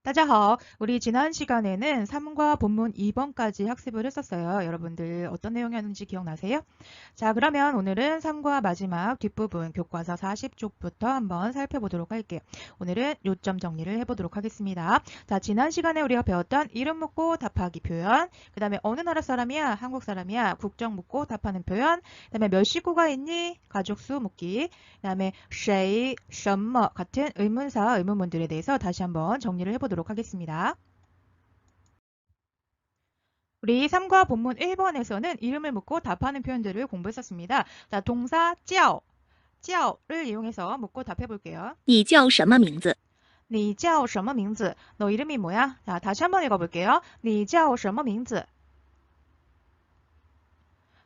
따자하오. 우리 지난 시간에는 3과 본문 2번까지 학습을 했었어요. 여러분들 어떤 내용이었는지 기억나세요? 자, 그러면 오늘은 3과 마지막 뒷부분 교과서 40쪽부터 한번 살펴보도록 할게요. 오늘은 요점 정리를 해보도록 하겠습니다. 자, 지난 시간에 우리가 배웠던 이름 묻고 답하기 표현, 그 다음에 어느 나라 사람이야? 한국 사람이야? 국적 묻고 답하는 표현, 그 다음에 몇 식구가 있니? 가족수 묻기, 그 다음에 谁, 什么 같은 의문사, 의문문들에 대해서 다시 한번 정리를 해보도록 하겠습니다. 우리 3과 본문 1번에서는 이름을 묻고 답하는 표현들을 공부했었습니다. 자, 동사 叫,를 이용해서 묻고 답해 볼게요. 你叫什么名字?你叫什么名字? 너 이름이 뭐야? 자, 다시 한번 읽어볼게요. 你叫什么名字?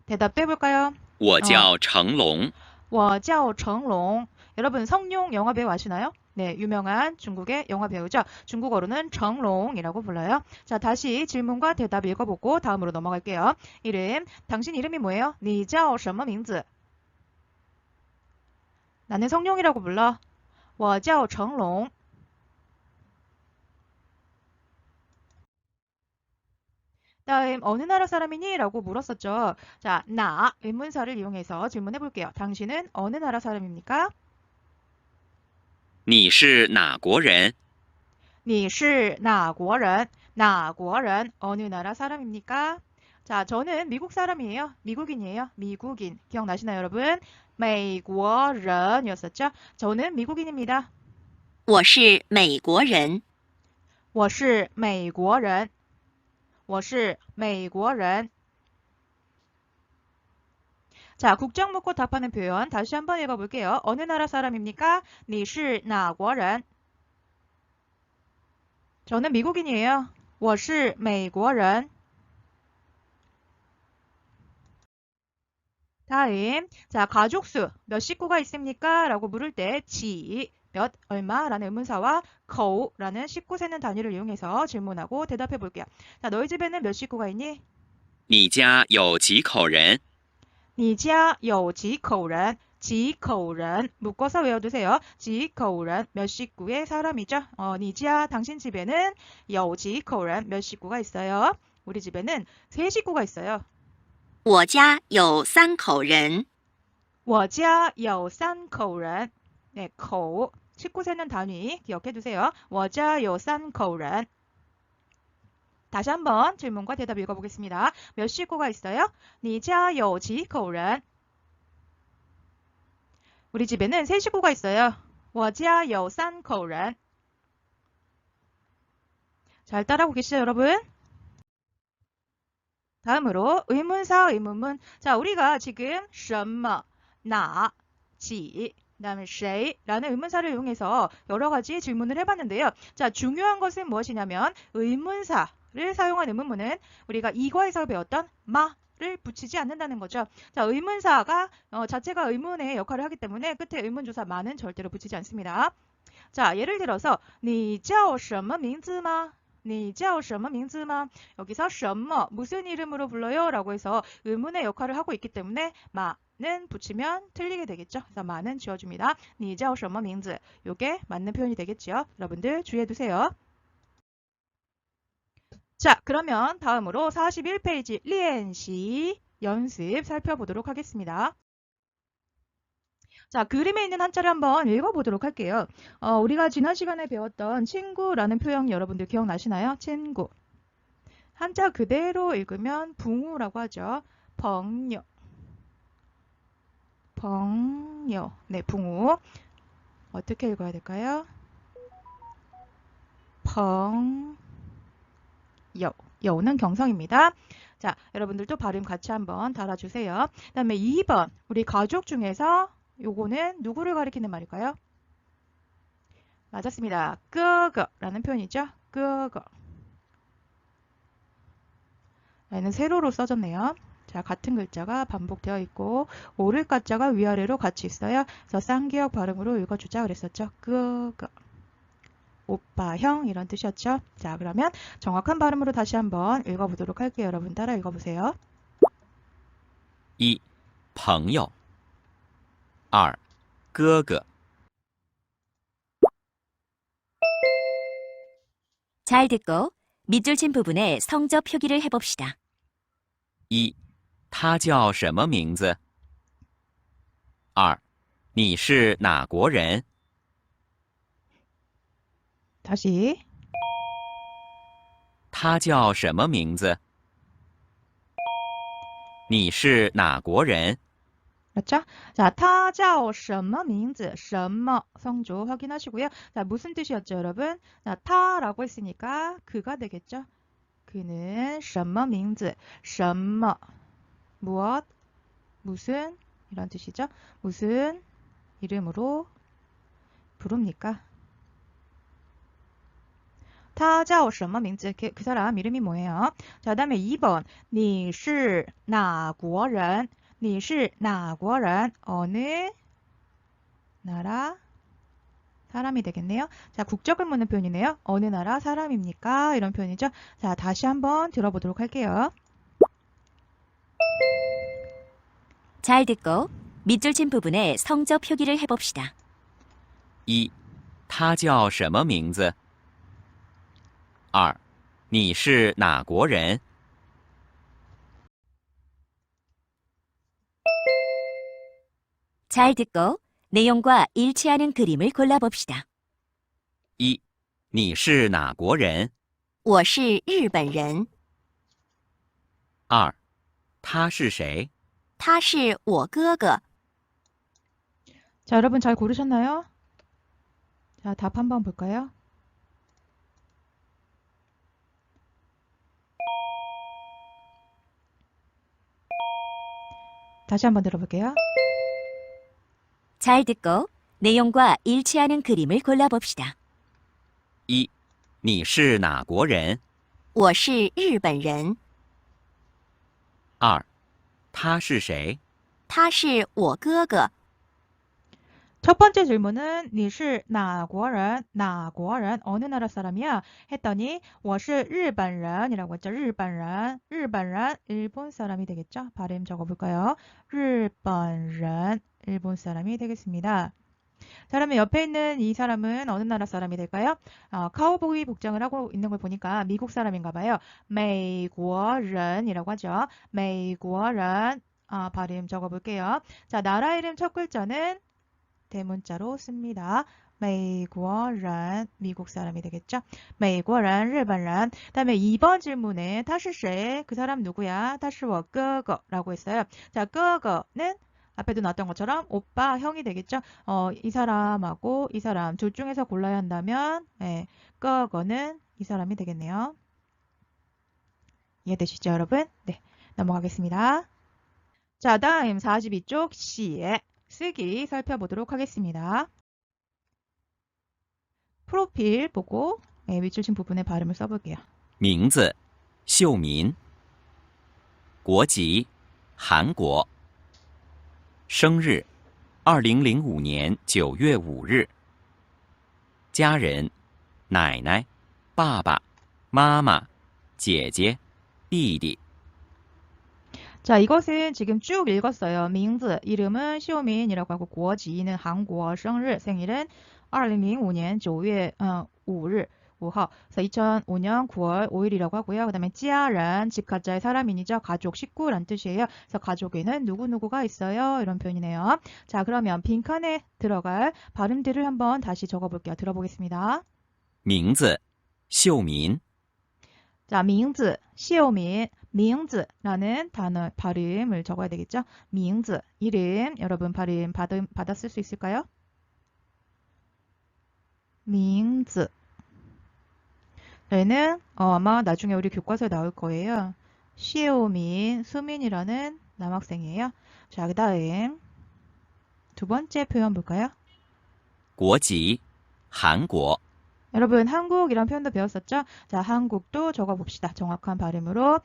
대답해 볼까요? 我叫成龙.我叫成龙. 여러분 성룡 영화 배우 아시나요? 네, 유명한 중국의 영화 배우죠. 중국어로는 정롱이라고 불러요. 자, 다시 질문과 대답 읽어보고 다음으로 넘어갈게요. 이름, 당신 이름이 뭐예요? 你叫什么名字? 나는 성룡이라고 불러. 我叫成龙. 다음 어느 나라 사람이니? 라고 물었었죠. 자, 나 의문사를 이용해서 질문해 볼게요. 당신은 어느 나라 사람입니까? 你是哪国人?你是哪国人? 哪国人? 어느 나라 사람입니까? 자, 저는 미국 사람이에요. 미국인이에요. 미국인. 기억나시나요, 여러분? 美国人이었었죠? 저는 미국인입니다. 我是美国人.我是美国人.我是美国人. 자, 국적 묻고 답하는 표현 다시 한번 읽어볼게요. 어느 나라 사람입니까? 你是哪国人? 저는 미국인이에요. 我是美国人. 다음, 자, 가족수 몇 식구가 있습니까? 라고 물을 때 지, 몇, 얼마라는 의문사와 거우라는 식구 세는 단위를 이용해서 질문하고 대답해 볼게요. 자, 너희 집에는 몇 식구가 있니? 你家有几口人?你家有几口人? 几口人 묶어서 외워두세요. 几口人 몇 식구의 사람이죠. 니家 당신 집에는 有几口人 몇 식구가 있어요. 우리 집에는 3식구가 있어요. 我家有3口人.我家有3口人. 네, 口 식구 세는 단위 기억해 두세요. 我家有3口人. 다시 한번 질문과 대답 읽어보겠습니다. 몇 식구가 있어요? 你家有几口人? 우리 집에는 3식구가 있어요. 我家有3口人. 잘 따라오고 계시죠, 여러분? 다음으로 의문사, 의문문. 자, 우리가 지금 什么, 나, 几, 그다음에 谁라는 의문사를 이용해서 여러 가지 질문을 해봤는데요. 자, 중요한 것은 무엇이냐면 의문사를 사용한 의문문은 우리가 이과에서 배웠던 마를 붙이지 않는다는 거죠. 자, 의문사가 자체가 의문의 역할을 하기 때문에 끝에 의문조사 마는 절대로 붙이지 않습니다. 자, 예를 들어서 你叫什么名字吗? 你叫什么名字吗? 여기서 什么 무슨 이름으로 불러요? 라고 해서 의문의 역할을 하고 있기 때문에 마는 붙이면 틀리게 되겠죠. 그래서 마는 지워줍니다. 你叫什么名字? 요게 맞는 표현이 되겠죠. 여러분들 주의해두세요. 자, 그러면 다음으로 41페이지 练习 연습 살펴보도록 하겠습니다. 자, 그림에 있는 한자를 한번 읽어보도록 할게요. 우리가 지난 시간에 배웠던 친구라는 표현 여러분들 기억나시나요? 친구. 한자 그대로 읽으면 붕우라고 하죠. 벙요. 벙요. 네, 붕우. 어떻게 읽어야 될까요? 벙요. 여우는 경성입니다. 자, 여러분들도 발음 같이 한번 달아주세요. 그 다음에 2번. 우리 가족 중에서 요거는 누구를 가리키는 말일까요? 맞았습니다. 끄거라는 표현이죠. 끄거. 얘는 세로로 써졌네요. 자, 같은 글자가 반복되어 있고 오를 가자가 위아래로 같이 있어요. 그래서 쌍기역 발음으로 읽어주자 그랬었죠. 끄거. 오빠, 형 이런 뜻이었죠. 자, 그러면 정확한 발음으로 다시 한번 읽어보도록 할게요. 여러분 따라 읽어보세요. 一、朋友；二、哥哥； 잘 듣고 밑줄 친 부분에 성적 표기를 해봅시다. 一，他叫什么名字？二，你是哪国人？ 다시. 他叫什么名字？你是哪国人？ 그렇죠? 자, 타자오 什么名字?什么 성조 확인하시고요. 자, 무슨 뜻이었죠, 여러분? 자, 타라고 했으니까 그가 되겠죠? 그는 什么名字?什么 무엇? 무슨? 이런 뜻이죠? 무슨 이름으로 부릅니까? 타자오 什么名字?그 사람 이름이 뭐예요? 자, 다음에 2번. 你是哪国人?你是哪国人? 어느 나라 사람이 되겠네요. 자, 국적을 묻는 표현이네요. 어느 나라 사람입니까? 이런 표현이죠. 자, 다시 한번 들어보도록 할게요. 잘 듣고 밑줄 친 부분에 성적 표기를 해봅시다. 一，他叫什么名字？二，你是哪国人？ 잘 듣고 내용과 일치하는 그림을 골라봅시다. 一，你是哪国人？我是日本人，二，他是谁？他是我哥哥。 자, 여러분 잘 고르셨나요? 자, 답 한번 볼까요? 다시 한번 들어볼게요. 잘 듣고 내용과 일치하는 그림을 골라봅시다. 一，你是哪国人？我是日本人，二，他是谁？他是我哥哥。 첫 번째 질문은 你是哪国人?哪国人? 어느 나라 사람이야? 했더니 我是日本人이라고 했죠. 日本人, 日本人, 일본 사람이 되겠죠. 발음 적어볼까요? 日本人, 일본 사람이 되겠습니다. 자, 그러면 옆에 있는 이 사람은 어느 나라 사람이 될까요? 카우보이 복장을 하고 있는 걸 보니까 미국 사람인가 봐요. 美国人이라고 하죠. 美国人, 발음 적어볼게요. 자, 나라 이름 첫 글자는 대문자로 씁니다. 美国人, 미국 사람이 되겠죠? 美国人, 日本人. 다음에 2번 질문에 他是谁? 그 사람 누구야? 他是我哥哥라고 했어요. 자, 哥哥는 앞에도 나왔던 것처럼 오빠, 형이 되겠죠? 이 사람하고 이 사람 둘 중에서 골라야 한다면 哥哥는 이 사람이 되겠네요. 이해되시죠, 여러분? 네, 넘어가겠습니다. 자, 다음 42쪽 시에 쓰기 살펴보도록 하겠습니다. 프로필 보고 밑줄 친 부분의 발음을 써볼게요. 名字，秀民。国籍，韩国。生日，2005年9月5日。家人，奶奶、爸爸、妈妈、姐姐、弟弟。 자, 이것은 지금 쭉 읽었어요.名字, 이름은 시오민이라고 하고, 国籍는 한국, 生日, 생일은 2005년 9월 5일, 5号. 그래서 2005년 9월 5일이라고 하고요. 그 다음에 家人, 집 가짜의 사람인이죠. 가족, 식구란 뜻이에요. 그래서 가족에는 누구누구가 있어요. 이런 표현이네요. 자, 그러면 빈칸에 들어갈 발음들을 한번 다시 적어볼게요. 들어보겠습니다. 名字，秀民。 자, 名字, 시오민, 名字라는 단어 발음을 적어야 되겠죠? 名字, 이름, 여러분 발음 받았을 수 있을까요? 名字. 얘는 아마 나중에 우리 교과서에 나올 거예요. 시오민, 수민이라는 남학생이에요. 자, 그 다음 두 번째 표현 볼까요? 国籍，韩国。 여러분 한국이란 표현도 배웠었죠? 자, 한국도 적어봅시다. 정확한 발음으로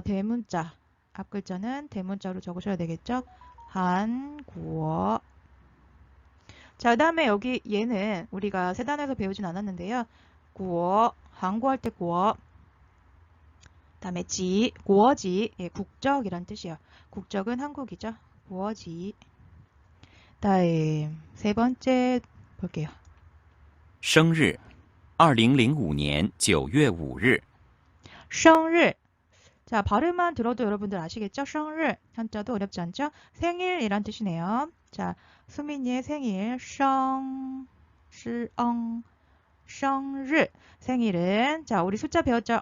대문자, 앞 글자는 대문자로 적으셔야 되겠죠? 한국. 자, 그 다음에 여기 얘는 우리가 세 단에서 배우진 않았는데요. 구어, 한국 할 때 구어. 다음에 지, 구어지, 국적이란 뜻이에요. 국적은 한국이죠. 구어지. 다음 세 번째 볼게요. 生日， 2005年9月5日 생일. 자, 발음만 들어도 여러분들 아시겠죠? 생일. 한자도 어렵지 않죠? 생일이란 뜻이네요. 자, 수민이의 생일. 생일. 생일은 자, 우리 숫자 배웠죠?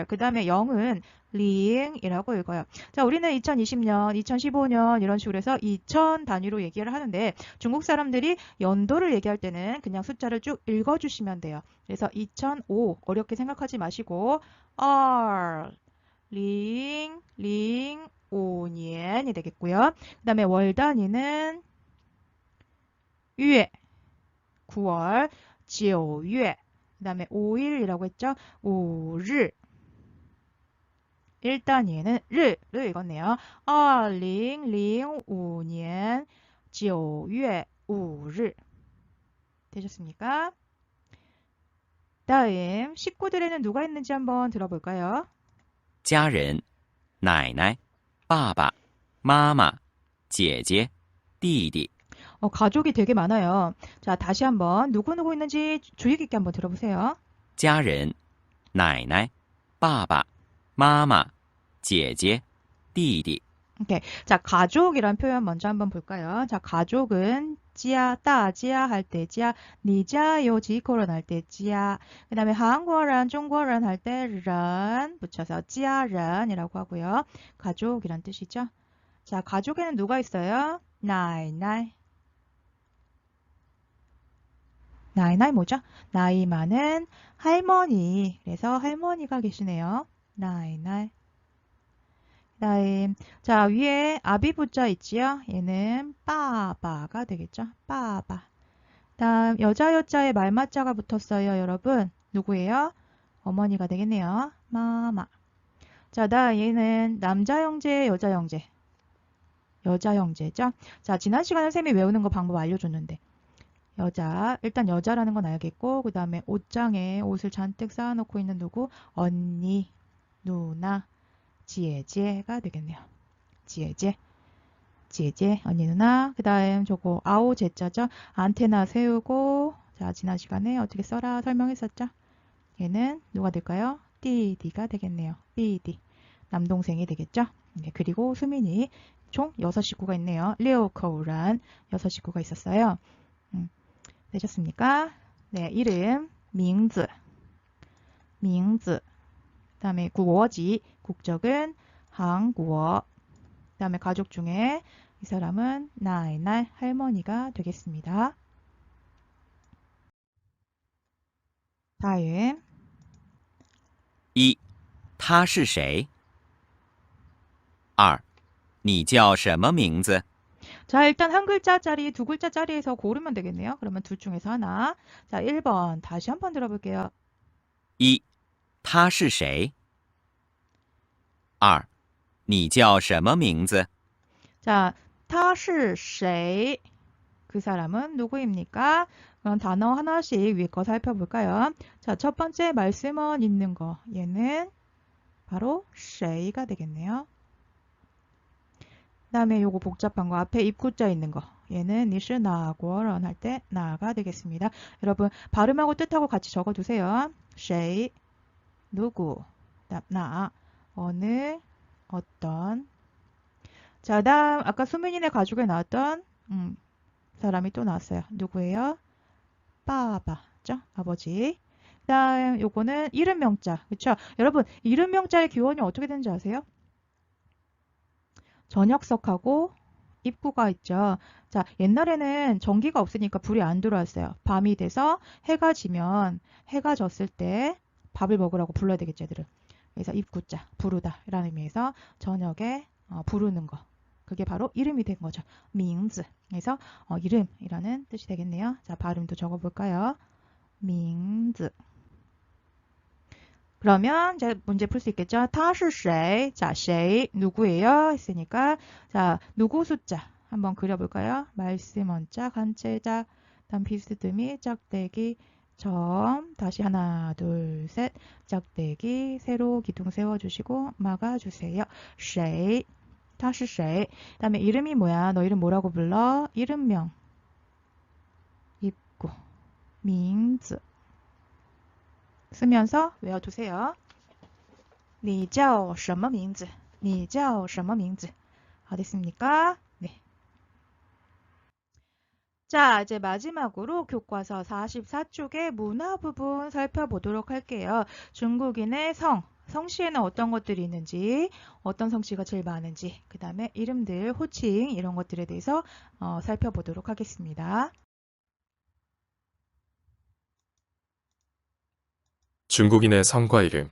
그 다음에 0은 링이라고 읽어요. 자, 우리는 2020년, 2015년 이런 식으로 해서 2000 단위로 얘기를 하는데 중국 사람들이 연도를 얘기할 때는 그냥 숫자를 쭉 읽어주시면 돼요. 그래서 2005 어렵게 생각하지 마시고 링 5년이 되겠고요. 그 다음에 월 단위는 月 9월 9월 그 다음에 5일이라고 했죠. 5일 1단위에는 를 읽었네요. 2005년 9월 5일 되셨습니까? 다음 식구들에는 누가 있는지 한번 들어볼까요? 家人奶奶爸爸妈妈姐姐弟弟 가족이 되게 많아요. 자, 다시 한번 누구누구 있는지 주의 깊게 한번 들어보세요. 家人奶奶爸爸妈妈姐姐弟弟 오케이. 자, 가족이란 표현 먼저 한번 볼까요? 자, 가족은 찌야, 따지야 할 때 찌야, 니자요 지코런 할 때 찌야, 그 다음에 한국어란, 중국어란 할 때 런 붙여서 찌야런이라고 하고요. 가족이란 뜻이죠. 자, 가족에는 누가 있어요? 나이나이. 나이나이 뭐죠? 나이 많은 할머니. 그래서 할머니가 계시네요. 나이나이. 다음, 자, 위에 아비부자 있지요? 얘는 빠바가 되겠죠? 빠바. 다음, 여자에 말맞자가 붙었어요, 여러분. 누구예요? 어머니가 되겠네요. 마마. 자, 얘는 남자 형제, 여자 형제. 여자 형제죠? 자, 지난 시간에 쌤이 외우는 거 방법 알려줬는데. 일단 여자라는 건 알겠고, 그 다음에 옷장에 옷을 잔뜩 쌓아놓고 있는 누구? 언니, 누나. 지혜제가 되겠네요. 지혜제, 언니 누나. 그 다음 저거 아오 제자죠. 안테나 세우고. 자, 지난 시간에 어떻게 써라 설명했었죠. 얘는 누가 될까요? 띠디가 되겠네요. 삐디. 남동생이 되겠죠. 네, 그리고 수민이 총 6식구가 있네요. 리오커우란 6식구가 있었어요. 되셨습니까? 네, 이름 밍즈. 그 다음에 국어지, 국적은 한국어. 그 다음에 가족 중에 이 사람은 나이날 할머니가 되겠습니다. 다음 一他是谁二你叫什么名字 자, 일단 한 글자짜리, 두 글자짜리에서 고르면 되겠네요. 그러면 둘 중에서 하나. 자, 1번 다시 한번 들어볼게요. 一他是谁二你叫什么名字 자, 他是谁? 그 사람은 누구입니까? 그럼 단어 하나씩 위에 거 살펴볼까요? 자, 첫 번째 말씀은 있는 거. 얘는 바로 谁가 되겠네요. 그 다음에 요거 복잡한 거 앞에 입구자 있는 거. 얘는 你是哪国人 할 때 나가 되겠습니다. 여러분 발음하고 뜻하고 같이 적어두세요. 谁 누구 나 어느 어떤. 자, 다음 아까 수민이네 가족에 나왔던 사람이 또 나왔어요. 누구예요? 빠바죠? 아버지. 그 다음 요거는 이름명자. 그쵸? 여러분 이름명자의 기원이 어떻게 되는지 아세요? 저녁석하고 입구가 있죠. 자, 옛날에는 전기가 없으니까 불이 안 들어왔어요. 밤이 돼서 해가 지면 해가 졌을 때 밥을 먹으라고 불러야 되겠죠, 애들은. 그래서 입구자, 부르다 라는 의미에서 저녁에 부르는 거. 그게 바로 이름이 된 거죠. 밍즈. 그래서 이름이라는 뜻이 되겠네요. 자, 발음도 적어볼까요? 밍즈. 그러면 이제 문제 풀 수 있겠죠? 他是谁? 자, 谁 누구예요? 했으니까 자, 누구 숫자 한번 그려볼까요? 말씀 원자, 간체자, 다음 비스듬히, 짝대기, 점, 다시 하나, 둘, 셋, 짝대기, 세로 기둥 세워주시고 막아주세요. 谁? 他是谁? 다음에 이름이 뭐야? 너 이름 뭐라고 불러? 이름명, 입구, 名字. 쓰면서 외워두세요. 你叫什么名字?你叫什么名字? 됐습니까? 네. 자, 이제 마지막으로 교과서 44쪽의 문화 부분 살펴보도록 할게요. 중국인의 성씨에는 어떤 것들이 있는지, 어떤 성씨가 제일 많은지, 그 다음에 이름들, 호칭 이런 것들에 대해서 살펴보도록 하겠습니다. 중국인의 성과 이름.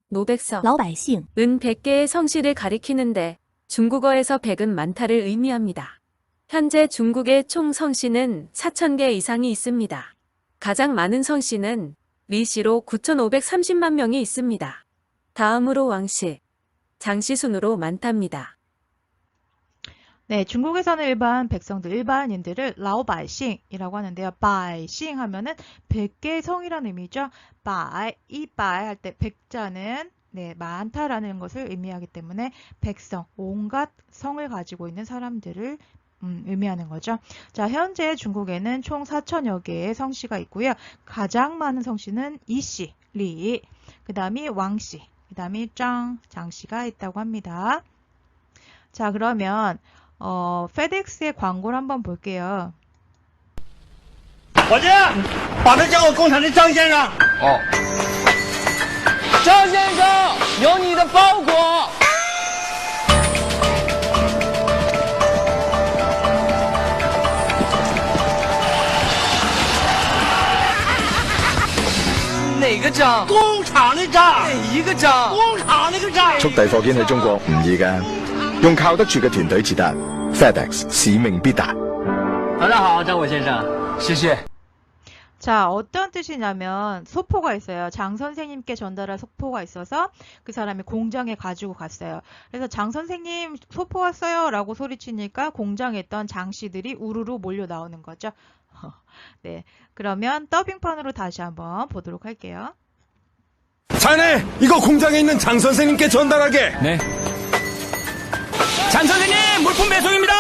노백성. 老百姓 은 100개의 성씨를 가리키는데 중국어에서 100은 많다를 의미합니다. 현재 중국의 총 성씨는 4,000개 이상이 있습니다. 가장 많은 성씨는 리씨로 9,530만 명이 있습니다. 다음으로 왕씨, 장씨 순으로 많답니다. 네, 중국에서는 일반 백성들, 일반인들을 라오바이싱이라고 하는데요. 바이싱 하면은 100개의 성이라는 의미죠. 바이, 이바이 할 때 백자는 네, 많다라는 것을 의미하기 때문에 백성, 온갖 성을 가지고 있는 사람들을 의미하는 거죠. 자, 현재 중국에는 총 4,000여 개의 성씨가 있고요. 가장 많은 성씨는 이씨, 리, 그 다음이 왕씨, 그 다음이 장씨가 있다고 합니다. 자, 그러면 페덱스의 광고를 한번 볼게요. 伙计，把他叫我工厂的张先生。哦，张先生，有你的包裹。哪个章？工厂的章。哪一个章？工厂那个章。速遞貨件喺中國唔易㗎，用靠得住嘅團隊至得。FedEx 使命必達。早上好，张伟先生，谢谢。 자, 어떤 뜻이냐면 소포가 있어요. 장 선생님께 전달할 소포가 있어서 그 사람이 공장에 가지고 갔어요. 그래서 장 선생님 소포 왔어요 라고 소리치니까 공장에 있던 장씨들이 우르르 몰려 나오는 거죠. 네, 그러면 더빙판으로 다시 한번 보도록 할게요. 자네, 이거 공장에 있는 장 선생님께 전달하게. 네. 장 선생님, 물품 배송입니다.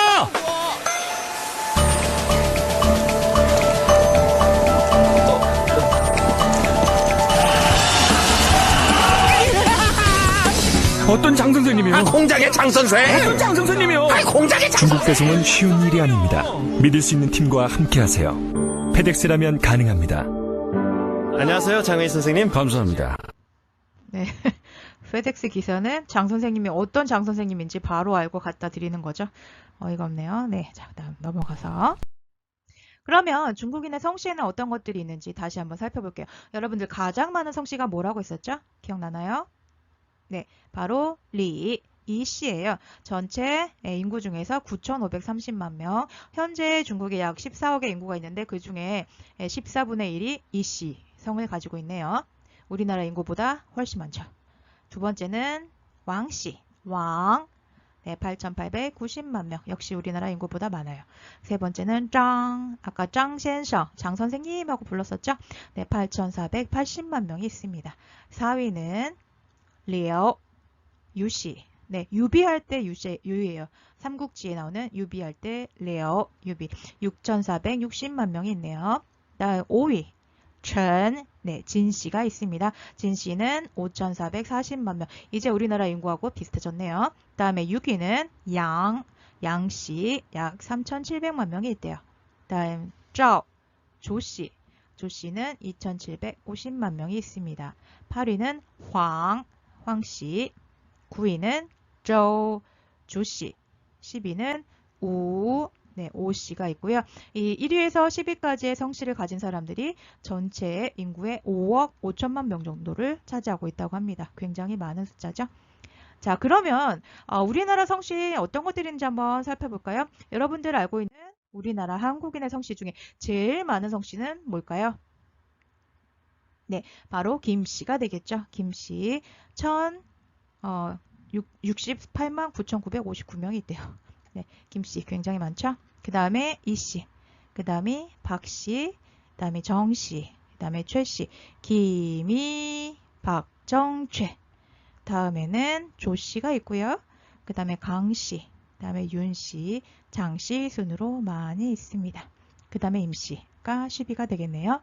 어떤 장 선생님이요? 공장의 장 선생. 어떤 장 선생님이요? 공장의 장 중국 배송은 쉬운 일이 아닙니다. 믿을 수 있는 팀과 함께하세요. 페덱스라면 가능합니다. 안녕하세요, 장의 선생님. 감사합니다. 네, 페덱스 기사는 장 선생님이 어떤 장 선생님인지 바로 알고 갖다 드리는 거죠. 어이가 없네요. 네, 자, 그다음 넘어가서. 그러면 중국인의 성씨에는 어떤 것들이 있는지 다시 한번 살펴볼게요. 여러분들 가장 많은 성씨가 뭐라고 했었죠? 기억나나요? 네, 바로 이씨예요. 전체 인구 중에서 9,530만 명. 현재 중국에 약 14억의 인구가 있는데 그 중에 14분의 1이 이씨 성을 가지고 있네요. 우리나라 인구보다 훨씬 많죠. 두 번째는 왕씨, 왕. 네, 8,890만 명. 역시 우리나라 인구보다 많아요. 세 번째는 아까 장先生, 장 선생님하고 불렀었죠? 네, 8,480만 명이 있습니다. 4위는 리오, 유씨. 네, 유비할 때 유예요. 삼국지에 나오는 유비할 때 리오, 유비. 6,460만 명이 있네요. 다음 5위, 陈, 네, 진씨가 있습니다. 진씨는 5,440만 명. 이제 우리나라 인구하고 비슷해졌네요. 다음에 6위는 양씨, 약 3,700만 명이 있대요. 다음 조씨. 조씨는 2,750만 명이 있습니다. 8위는 황씨, 9위는 조씨, 10위는 네, 오씨가 있고요. 이 1위에서 10위까지의 성씨를 가진 사람들이 전체 인구의 5억 5천만 명 정도를 차지하고 있다고 합니다. 굉장히 많은 숫자죠. 자, 그러면 우리나라 성씨 어떤 것들이 있는지 한번 살펴볼까요? 여러분들 알고 있는 우리나라 한국인의 성씨 중에 제일 많은 성씨는 뭘까요? 네, 바로 김씨가 되겠죠. 김씨 68만 9,959명이 있대요. 네, 김씨 굉장히 많죠. 그 다음에 이씨, 그 다음에 박씨, 그 다음에 정씨, 그 다음에 최씨, 김이, 박, 정, 최. 다음에는 조씨가 있고요. 그 다음에 강씨, 그 다음에 윤씨, 장씨 순으로 많이 있습니다. 그 다음에 임씨가 10위가 되겠네요.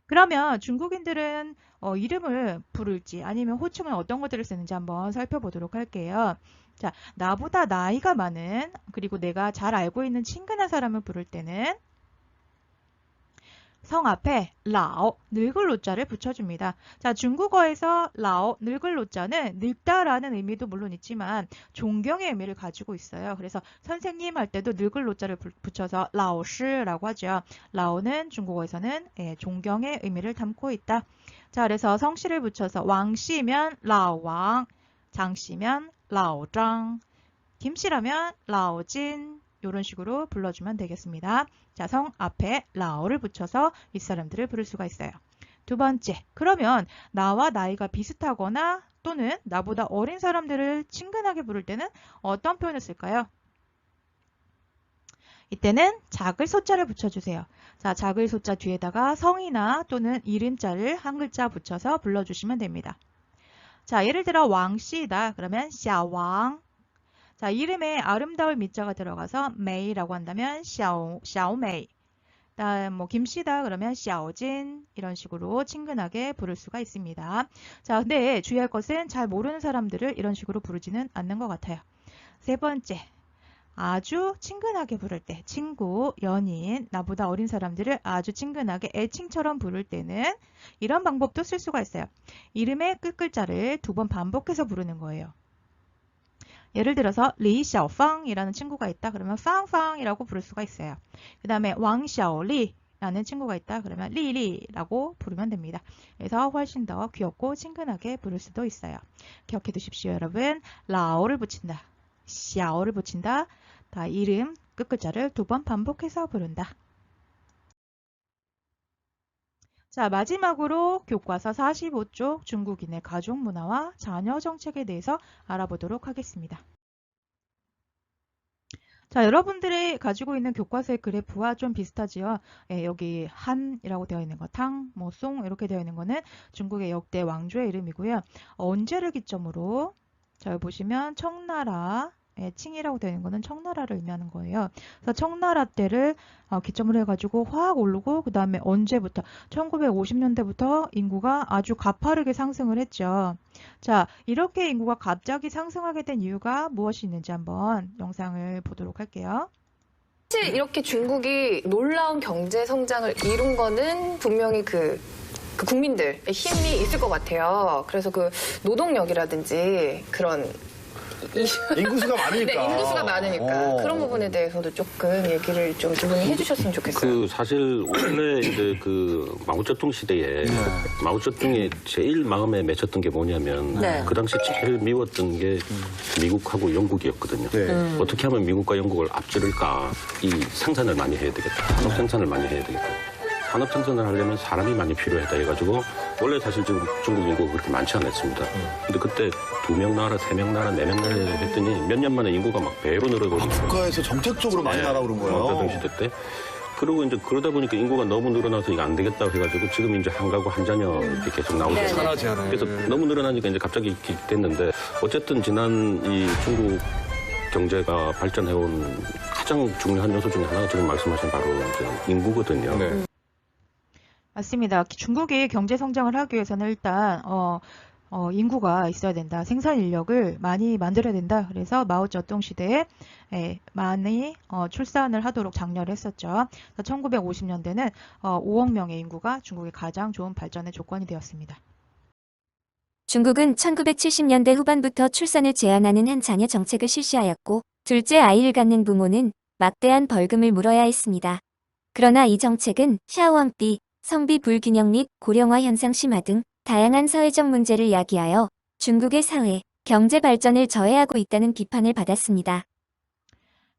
그러면 중국인들은 이름을 부를지 아니면 호칭은 어떤 것들을 쓰는지 한번 살펴보도록 할게요. 자, 나보다 나이가 많은 그리고 내가 잘 알고 있는 친근한 사람을 부를 때는 성 앞에 라오, 늙을 로자를 붙여줍니다. 자, 중국어에서 라오, 늙을 로자는 늙다라는 의미도 물론 있지만 존경의 의미를 가지고 있어요. 그래서 선생님 할 때도 늙을 로자를 붙여서 라오시라고 하죠. 라오는 중국어에서는 존경의 의미를 담고 있다. 자, 그래서 성씨를 붙여서 왕씨면 라오왕, 장씨면 라오장, 김씨라면 라오진 이런 식으로 불러주면 되겠습니다. 자, 성 앞에 라오를 붙여서 윗사람들을 부를 수가 있어요. 두 번째, 그러면 나와 나이가 비슷하거나 또는 나보다 어린 사람들을 친근하게 부를 때는 어떤 표현을 쓸까요? 이때는 작을 소자를 붙여주세요. 자, 작을 소자 뒤에다가 성이나 또는 이름자를 한 글자 붙여서 불러주시면 됩니다. 자, 예를 들어 왕씨다. 그러면 샤왕. 자, 이름에 아름다울 미자가 들어가서 메이라고 한다면 샤오메이. 다음 뭐 김씨다 그러면 샤오진 이런 식으로 친근하게 부를 수가 있습니다. 자, 근데 주의할 것은 잘 모르는 사람들을 이런 식으로 부르지는 않는 것 같아요. 세 번째, 아주 친근하게 부를 때 친구, 연인, 나보다 어린 사람들을 아주 친근하게 애칭처럼 부를 때는 이런 방법도 쓸 수가 있어요. 이름의 끝글자를 2번 반복해서 부르는 거예요. 예를 들어서 리샤오팡이라는 친구가 있다. 그러면 팡팡이라고 부를 수가 있어요. 그 다음에 왕샤오리라는 친구가 있다. 그러면 리리라고 부르면 됩니다. 그래서 훨씬 더 귀엽고 친근하게 부를 수도 있어요. 기억해 두십시오, 여러분. 라오를 붙인다. 샤오를 붙인다. 다 이름 끝글자를 2번 반복해서 부른다. 자, 마지막으로 교과서 45쪽 중국인의 가족 문화와 자녀 정책에 대해서 알아보도록 하겠습니다. 자, 여러분들이 가지고 있는 교과서의 그래프와 좀 비슷하지요. 여기 한이라고 되어 있는 거, 탕, 뭐 송 이렇게 되어 있는 거는 중국의 역대 왕조의 이름이고요. 언제를 기점으로 자, 여기 보시면 청나라 칭이라고 되는 거는 청나라를 의미하는 거예요. 그래서 청나라 때를 기점으로 해가지고 확 오르고 그 다음에 언제부터 1950년대부터 인구가 아주 가파르게 상승을 했죠. 자, 이렇게 인구가 갑자기 상승하게 된 이유가 무엇이 있는지 한번 영상을 보도록 할게요. 사실 이렇게 중국이 놀라운 경제 성장을 이룬 거는 분명히 그 국민들의 힘이 있을 것 같아요. 그래서 그 노동력이라든지 그런 인구수가 많으니까. 네, 인구수가 많으니까 그런 부분에 대해서도 조금 얘기를 좀 두 분이 해주셨으면 좋겠어요. 사실 원래 이제 마오쩌둥 시대에 마오쩌둥이 제일 마음에 맺혔던 게 뭐냐면 그 당시 제일 미웠던 게 미국하고 영국이었거든요. 어떻게 하면 미국과 영국을 앞지를까? 이 생산을 많이 해야 되겠다. 산업 생산을 많이 해야 되겠다. 산업 생산을 하려면 사람이 많이 필요하다 해가지고 원래 사실 지금 중국 인구가 그렇게 많지 않았습니다. 근데 그때 2명 나라, 3명 나라, 4명 나라 했더니 몇 년 만에 인구가 막 배로 늘어버리고 국가에서 정책적으로 많이 날아오른 거예요. 마오쩌둥 시대 때. 그리고 이제 그러다 보니까 인구가 너무 늘어나서 이거 안 되겠다고 해가지고 지금 이제 한 가구 한 자녀 이렇게 계속 나오잖아요. 그래서 너무 늘어나니까 이제 갑자기 이렇게 됐는데 어쨌든 지난 이 중국 경제가 발전해온 가장 중요한 요소 중에 하나가 지금 말씀하신 바로 이제 인구거든요. 맞습니다. 중국이 경제 성장을 하기 위해서는 일단 인구가 있어야 된다. 생산 인력을 많이 만들어야 된다. 그래서 마오쩌둥 시대에 많이 출산을 하도록 장려를 했었죠. 1950년대는 5억 명의 인구가 중국의 가장 좋은 발전의 조건이 되었습니다. 중국은 1970년대 후반부터 출산을 제한하는 한 자녀 정책을 실시하였고 둘째 아이를 갖는 부모는 막대한 벌금을 물어야 했습니다. 그러나 이 정책은 샤오왕비, 성비 불균형 및 고령화 현상 심화 등 다양한 사회적 문제를 야기하여 중국의 사회, 경제 발전을 저해하고 있다는 비판을 받았습니다.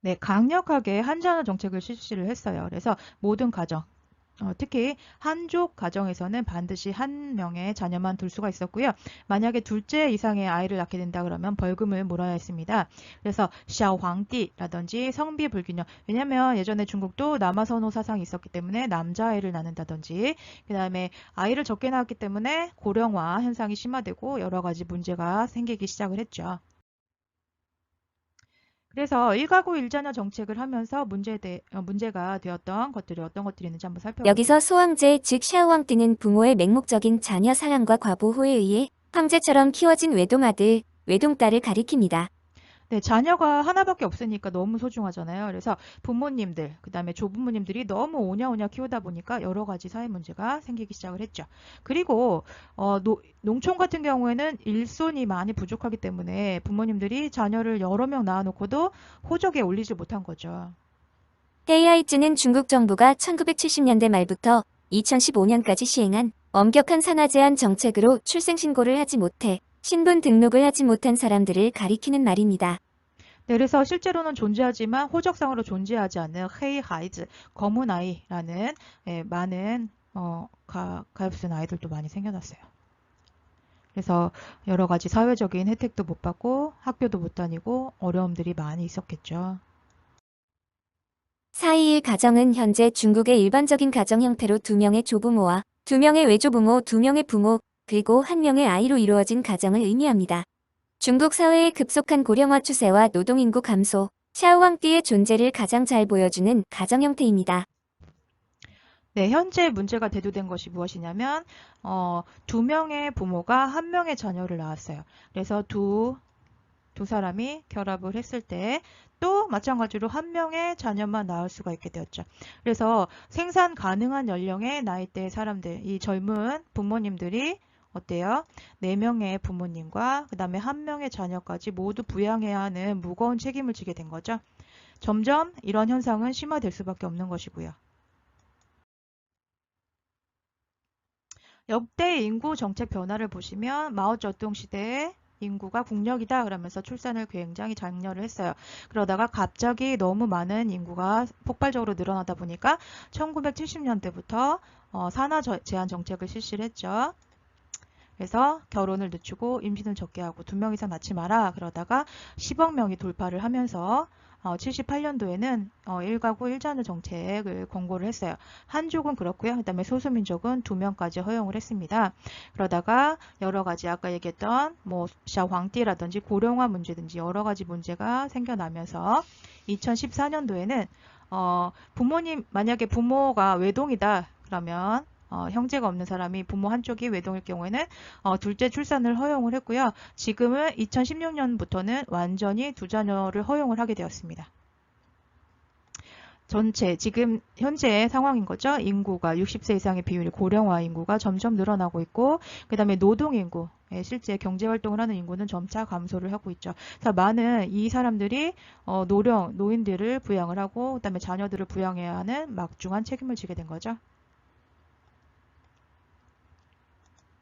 네, 강력하게 한자녀 정책을 실시를 했어요. 그래서 모든 가정, 특히 한족 가정에서는 반드시 한 명의 자녀만 둘 수가 있었고요. 만약에 둘째 이상의 아이를 낳게 된다 그러면 벌금을 물어야 했습니다. 그래서 샤오황띠라든지 성비 불균형, 왜냐하면 예전에 중국도 남아선호 사상이 있었기 때문에 남자아이를 낳는다든지 그 다음에 아이를 적게 낳았기 때문에 고령화 현상이 심화되고 여러 가지 문제가 생기기 시작을 했죠. 그래서 일가구 일자녀 정책을 하면서 문제가 되었던 것들이 어떤 것들이 있는지 한번 살펴볼게요. 여기서 소황제 즉 샤오왕띠는 부모의 맹목적인 자녀 사랑과 과보호에 의해 황제처럼 키워진 외동아들, 외동딸을 가리킵니다. 네, 자녀가 하나밖에 없으니까 너무 소중하잖아요. 그래서 부모님들, 그다음에 조부모님들이 너무 오냐오냐 키우다 보니까 여러 가지 사회 문제가 생기기 시작을 했죠. 그리고 농촌 같은 경우에는 일손이 많이 부족하기 때문에 부모님들이 자녀를 여러 명 낳아놓고도 호적에 올리지 못한 거죠. 헤이하이즈는 중국 정부가 1970년대 말부터 2015년까지 시행한 엄격한 산하 제한 정책으로 출생신고를 하지 못해 신분 등록을 하지 못한 사람들을 가리키는 말입니다. 네, 그래서 실제로는 존재하지만 호적상으로 존재하지 않는 헤이하이즈, 검은 아이라는 많은 가엾은 아이들도 많이 생겨났어요. 그래서 여러 가지 사회적인 혜택도 못 받고 학교도 못 다니고 어려움들이 많이 있었겠죠. 421 가정은 현재 중국의 일반적인 가정 형태로 2명의 조부모와 2명의 외조부모, 2명의 부모, 그리고 1명의 아이로 이루어진 가정을 의미합니다. 중국 사회의 급속한 고령화 추세와 노동인구 감소, 샤오왕띠의 존재를 가장 잘 보여주는 가정 형태입니다. 네, 현재 문제가 대두된 것이 무엇이냐면 2명의 부모가 1명의 자녀를 낳았어요. 그래서 두 사람이 결합을 했을 때 또 마찬가지로 1명의 자녀만 낳을 수가 있게 되었죠. 그래서 생산 가능한 연령의 나이대의 사람들, 이 젊은 부모님들이 어때요? 4명의 부모님과 그 다음에 1명의 자녀까지 모두 부양해야 하는 무거운 책임을 지게 된 거죠. 점점 이런 현상은 심화될 수밖에 없는 것이고요. 역대 인구 정책 변화를 보시면 마오쩌둥 시대에 인구가 국력이다 그러면서 출산을 굉장히 장려를 했어요. 그러다가 갑자기 너무 많은 인구가 폭발적으로 늘어나다 보니까 1970년대부터 산하 제한 정책을 실시를 했죠. 그래서 결혼을 늦추고 임신을 적게 하고 2명 이상 낳지 마라 그러다가 10억 명이 돌파를 하면서 78년도에는 1가구 1자녀 정책을 권고를 했어요. 한족은 그렇고요. 그 다음에 소수민족은 2명까지 허용을 했습니다. 그러다가 여러 가지 아까 얘기했던 뭐 샤황띠라든지 고령화 문제든지 여러 가지 문제가 생겨나면서 2014년도에는 만약에 부모가 외동이다 그러면 형제가 없는 사람이 부모 한쪽이 외동일 경우에는 둘째 출산을 허용을 했고요. 지금은 2016년부터는 완전히 2자녀를 허용을 하게 되었습니다. 지금 현재 상황인 거죠. 인구가 60세 이상의 비율이 고령화 인구가 점점 늘어나고 있고 그 다음에 노동인구, 실제 경제활동을 하는 인구는 점차 감소를 하고 있죠. 그래서 많은 이 사람들이 노인들을 부양을 하고 그 다음에 자녀들을 부양해야 하는 막중한 책임을 지게 된 거죠.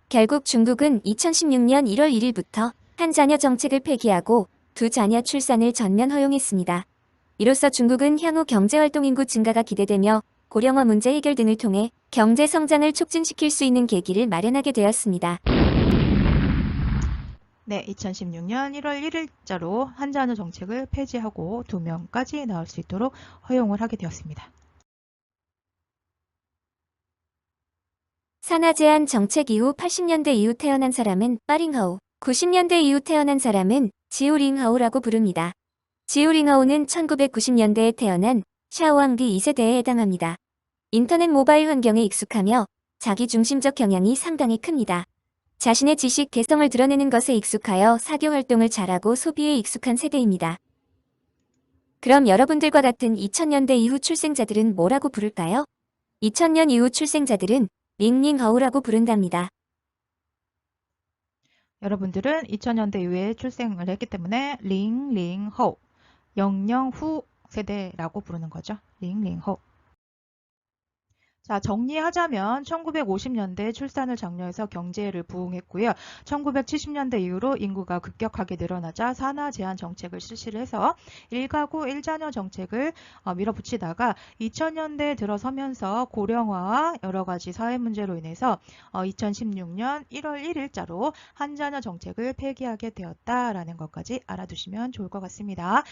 결국 중국은 2016년 1월 1일부터 한 자녀 정책을 폐기하고 2자녀 출산을 전면 허용했습니다. 이로써 중국은 향후 경제활동 인구 증가가 기대되며 고령화 문제 해결 등을 통해 경제 성장을 촉진시킬 수 있는 계기를 마련하게 되었습니다. 네, 2016년 1월 1일자로 한 자녀 정책을 폐지하고 2명까지 낳을 수 있도록 허용을 하게 되었습니다. 산하 제한 정책 이후 80년대 이후 태어난 사람은 빠링하오, 90년대 이후 태어난 사람은 지우링하오라고 부릅니다. 지우링하오는 1990년대에 태어난 샤오왕디 2세대에 해당합니다. 인터넷 모바일 환경에 익숙하며 자기중심적 경향이 상당히 큽니다. 자신의 지식 개성을 드러내는 것에 익숙하여 사교 활동을 잘하고 소비에 익숙한 세대입니다. 그럼 여러분들과 같은 2000년대 이후 출생자들은 뭐라고 부를까요? 2000년 이후 출생자들은 링링하오라고 부른답니다. 여러분들은 2000년대 이후에 출생을 했기 때문에 링링호, 00후 세대라고 부르는 거죠. 링링호. 자, 정리하자면 1950년대 출산을 장려해서 경제를 부흥했고요. 1970년대 이후로 인구가 급격하게 늘어나자 산하 제한 정책을 실시를 해서 1가구 1자녀 정책을 밀어붙이다가 2000년대에 들어서면서 고령화와 여러 가지 사회 문제로 인해서 2016년 1월 1일자로 한 자녀 정책을 폐기하게 되었다라는 것까지 알아두시면 좋을 것 같습니다.